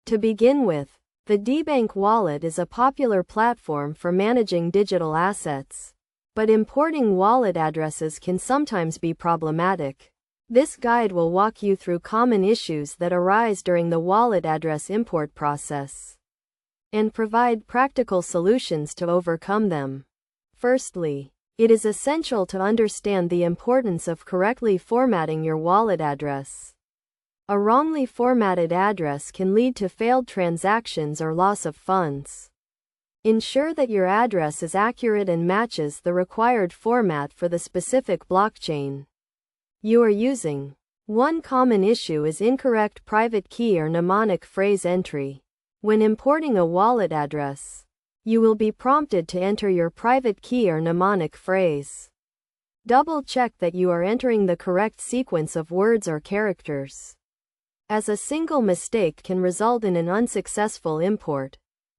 To begin with, the Debank wallet is a popular platform for managing digital assets. But importing wallet addresses can sometimes be problematic. This guide will walk you through common issues that arise during the wallet address import process and provide practical solutions to overcome them. Firstly, it is essential to understand the importance of correctly formatting your wallet address. A wrongly formatted address can lead to failed transactions or loss of funds. Ensure that your address is accurate and matches the required format for the specific blockchain you are using. One common issue is incorrect private key or mnemonic phrase entry. When importing a wallet address, you will be prompted to enter your private key or mnemonic phrase. Double-check that you are entering the correct sequence of words or characters, as a single mistake can result in an unsuccessful import.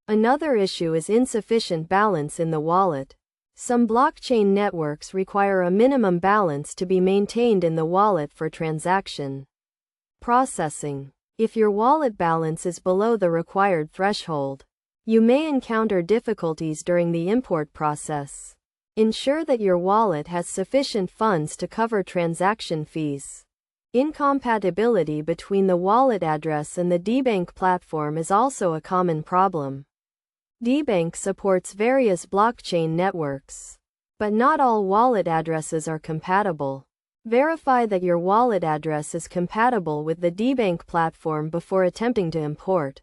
Another issue is insufficient balance in the wallet. Some blockchain networks require a minimum balance to be maintained in the wallet for transaction processing. If your wallet balance is below the required threshold, you may encounter difficulties during the import process. Ensure that your wallet has sufficient funds to cover transaction fees. Incompatibility between the wallet address and the Debank platform is also a common problem. Debank supports various blockchain networks, but not all wallet addresses are compatible. Verify that your wallet address is compatible with the Debank platform before attempting to import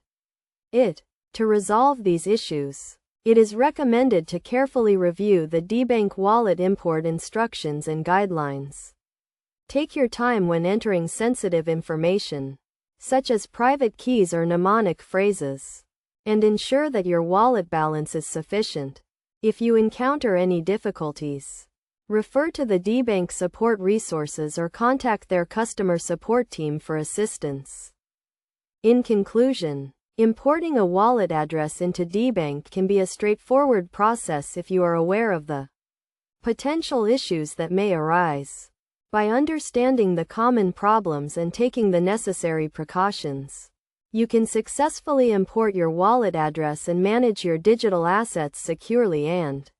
it. To resolve these issues, it is recommended to carefully review the Debank wallet import instructions and guidelines. Take your time when entering sensitive information, such as private keys or mnemonic phrases, and ensure that your wallet balance is sufficient. If you encounter any difficulties, refer to the Debank support resources or contact their customer support team for assistance. In conclusion, importing a wallet address into Debank can be a straightforward process if you are aware of the potential issues that may arise. By understanding the common problems and taking the necessary precautions, you can successfully import your wallet address and manage your digital assets securely and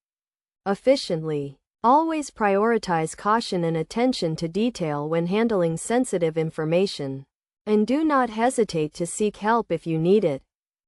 efficiently. Always prioritize caution and attention to detail when handling sensitive information, and do not hesitate to seek help if you need it.